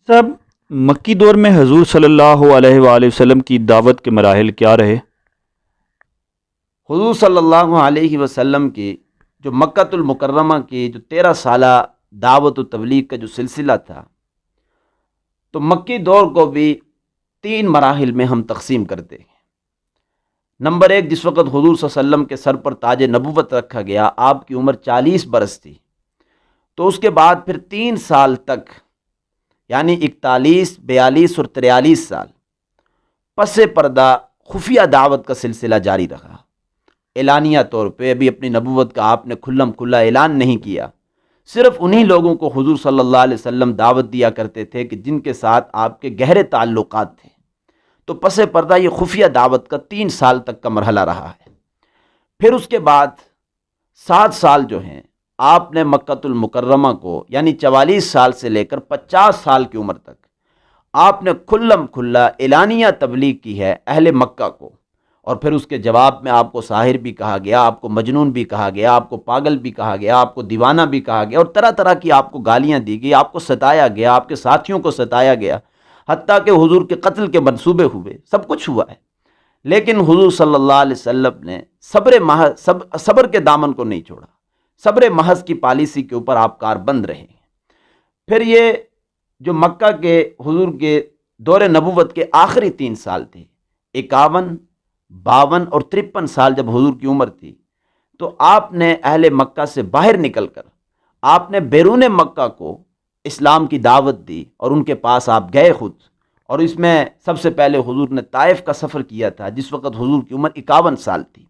صاحب، مکی دور میں حضور صلی اللہ علیہ وآلہ وسلم کی دعوت کے مراحل کیا رہے؟ حضور صلی اللہ علیہ وسلم کی جو مکۃ المکرمہ کی جو 13 سالہ دعوت و تبلیغ کا جو سلسلہ تھا، تو مکی دور کو بھی 3 مراحل میں ہم تقسیم کرتے ہیں۔ نمبر 1، جس وقت حضور صلی اللہ علیہ وسلم کے سر پر تاج نبوت رکھا گیا، آپ کی عمر 40 برس تھی، تو اس کے بعد پھر 3 سال تک، یعنی 41، 42 اور 43 سال پس پردہ خفیہ دعوت کا سلسلہ جاری رہا۔ اعلانیہ طور پہ ابھی اپنی نبوت کا آپ نے کھلم کھلا اعلان نہیں کیا، صرف انہی لوگوں کو حضور صلی اللہ علیہ وسلم دعوت دیا کرتے تھے کہ جن کے ساتھ آپ کے گہرے تعلقات تھے۔ تو پس پردہ یہ خفیہ دعوت کا 3 سال تک کا مرحلہ رہا ہے۔ پھر اس کے بعد 7 سال جو ہیں، آپ نے مکۃ المکرمہ کو، یعنی 44 سال سے لے کر 50 سال کی عمر تک آپ نے کھلم کھلا اعلانیہ تبلیغ کی ہے اہل مکہ کو، اور پھر اس کے جواب میں آپ کو ساحر بھی کہا گیا، آپ کو مجنون بھی کہا گیا، آپ کو پاگل بھی کہا گیا، آپ کو دیوانہ بھی کہا گیا، اور طرح طرح کی آپ کو گالیاں دی گئی، آپ کو ستایا گیا، آپ کے ساتھیوں کو ستایا گیا، حتیٰ کہ حضور کے قتل کے منصوبے ہوئے، سب کچھ ہوا ہے۔ لیکن حضور صلی اللہ علیہ وسلم نے صبر کے دامن کو نہیں چھوڑا، صبر محض کی پالیسی کے اوپر آپ کاربند رہے۔ پھر یہ جو مکہ کے حضور کے دور نبوت کے آخری 3 سال تھے، 51، 52 اور 53 سال جب حضور کی عمر تھی، تو آپ نے اہل مکہ سے باہر نکل کر آپ نے بیرون مکہ کو اسلام کی دعوت دی، اور ان کے پاس آپ گئے خود، اور اس میں سب سے پہلے حضور نے طائف کا سفر کیا تھا، جس وقت حضور کی عمر 51 سال تھی۔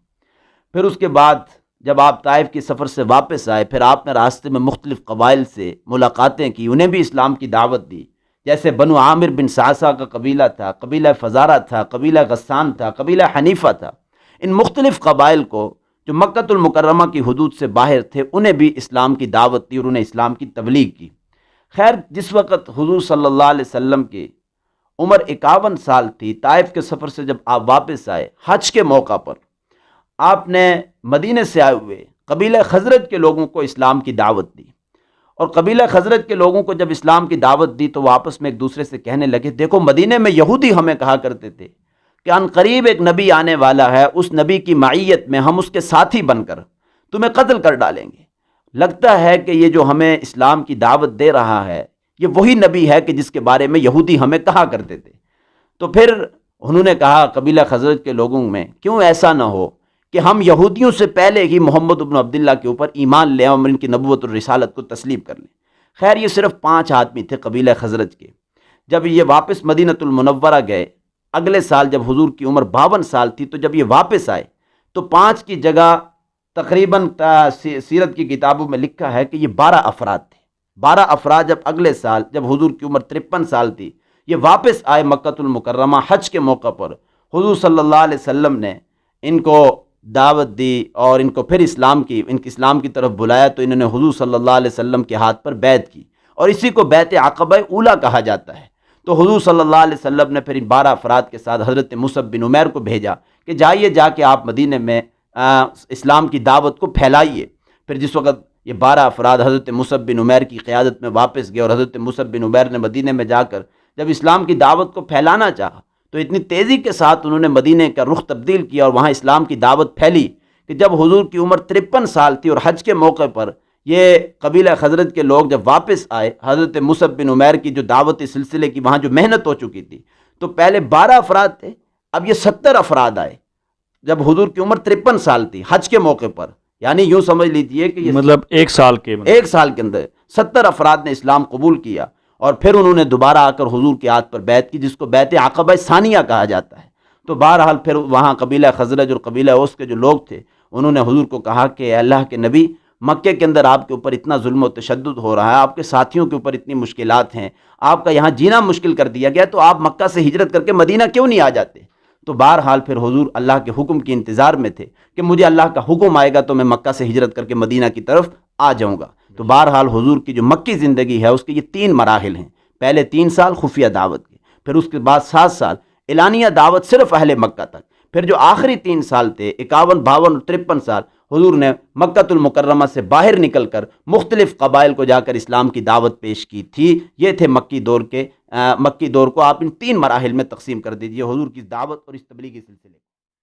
پھر اس کے بعد جب آپ طائف کے سفر سے واپس آئے، پھر آپ نے راستے میں مختلف قبائل سے ملاقاتیں کی، انہیں بھی اسلام کی دعوت دی، جیسے بنو عامر بن صعصع کا قبیلہ تھا، قبیلہ فزارہ تھا، قبیلہ غسان تھا، قبیلہ حنیفہ تھا۔ ان مختلف قبائل کو جو مکۃ المکرمہ کی حدود سے باہر تھے، انہیں بھی اسلام کی دعوت دی اور انہیں اسلام کی تبلیغ کی۔ خیر، جس وقت حضور صلی اللہ علیہ وسلم کی عمر 51 سال تھی، طائف کے سفر سے جب آپ واپس آئے، حج کے موقع پر آپ نے مدینے سے آئے ہوئے قبیلہ خزرج کے لوگوں کو اسلام کی دعوت دی، اور قبیلہ خزرج کے لوگوں کو جب اسلام کی دعوت دی تو وہ آپس میں ایک دوسرے سے کہنے لگے، دیکھو مدینے میں یہودی ہمیں کہا کرتے تھے کہ ان قریب ایک نبی آنے والا ہے، اس نبی کی معیت میں ہم اس کے ساتھی بن کر تمہیں قتل کر ڈالیں گے۔ لگتا ہے کہ یہ جو ہمیں اسلام کی دعوت دے رہا ہے، یہ وہی نبی ہے کہ جس کے بارے میں یہودی ہمیں کہا کرتے تھے۔ تو پھر انہوں نے کہا قبیلہ خزرج کے لوگوں میں، کیوں ایسا نہ ہو کہ ہم یہودیوں سے پہلے ہی محمد بن عبداللہ کے اوپر ایمان لیں اور ان کی نبوت اور رسالت کو تسلیم کر لیں۔ خیر، یہ صرف 5 آدمی تھے قبیلہ خزرج کے۔ جب یہ واپس مدینۃ المنورہ گئے، اگلے سال جب حضور کی عمر 52 سال تھی، تو جب یہ واپس آئے تو 5 کی جگہ تقریباً سیرت کی کتابوں میں لکھا ہے کہ یہ 12 افراد تھے۔ 12 افراد جب اگلے سال جب حضور کی عمر 53 سال تھی، یہ واپس آئے مکۃ المکرمہ حج کے موقع پر، حضور صلی اللہ علیہ وسلم نے ان کو دعوت دی اور ان کو پھر اسلام کی طرف بلایا، تو انہوں نے حضور صلی اللہ علیہ وسلم کے ہاتھ پر بیعت کی، اور اسی کو بیعت عقبہ اولیٰ کہا جاتا ہے۔ تو حضور صلی اللہ علیہ وسلم نے پھر ان 12 افراد کے ساتھ حضرت مصعب بن عمیر کو بھیجا کہ جائیے، جا کے آپ مدینے میں اسلام کی دعوت کو پھیلائیے۔ پھر جس وقت یہ 12 افراد حضرت مصعب بن عمیر کی قیادت میں واپس گئے، اور حضرت مصعب بن عمیر نے مدینے میں جا کر جب اسلام کی دعوت کو پھیلانا چاہا، تو اتنی تیزی کے ساتھ انہوں نے مدینے کا رخ تبدیل کیا اور وہاں اسلام کی دعوت پھیلی کہ جب حضور کی عمر 53 سال تھی اور حج کے موقع پر یہ قبیلہ خزرج کے لوگ جب واپس آئے، حضرت مصعب بن عمیر کی جو دعوتی سلسلے کی وہاں جو محنت ہو چکی تھی، تو پہلے 12 افراد تھے، اب یہ 70 افراد آئے جب حضور کی عمر 53 سال تھی حج کے موقع پر، یعنی یوں سمجھ لیجئے کہ مطلب ایک سال کے اندر 70 افراد نے اسلام قبول کیا، اور پھر انہوں نے دوبارہ آ کر حضور کے ہاتھ پر بیعت کی، جس کو بیعت عقبہ ثانیہ کہا جاتا ہے۔ تو بہرحال پھر وہاں قبیلہ خزرج اور قبیلہ اوس کے جو لوگ تھے، انہوں نے حضور کو کہا کہ اے اللہ کے نبی، مکے کے اندر آپ کے اوپر اتنا ظلم و تشدد ہو رہا ہے، آپ کے ساتھیوں کے اوپر اتنی مشکلات ہیں، آپ کا یہاں جینا مشکل کر دیا گیا، تو آپ مکہ سے ہجرت کر کے مدینہ کیوں نہیں آ جاتے؟ تو بہرحال پھر حضور اللہ کے حکم کے انتظار میں تھے کہ مجھے اللہ کا حکم آئے گا تو میں مکہ سے ہجرت کر کے مدینہ کی طرف آ جاؤں گا۔ تو بہرحال حضور کی جو مکی زندگی ہے، اس کے یہ 3 مراحل ہیں۔ پہلے 3 سال خفیہ دعوت کے، پھر اس کے بعد 7 سال اعلانیہ دعوت صرف اہل مکہ تک، پھر جو آخری 3 سال تھے 51، 52 اور 53 سال، حضور نے مکۃ المکرمہ سے باہر نکل کر مختلف قبائل کو جا کر اسلام کی دعوت پیش کی تھی۔ یہ تھے مکی دور کے مکی دور کو آپ ان 3 مراحل میں تقسیم کر دیجئے حضور کی دعوت اور اس تبلیغی سلسلے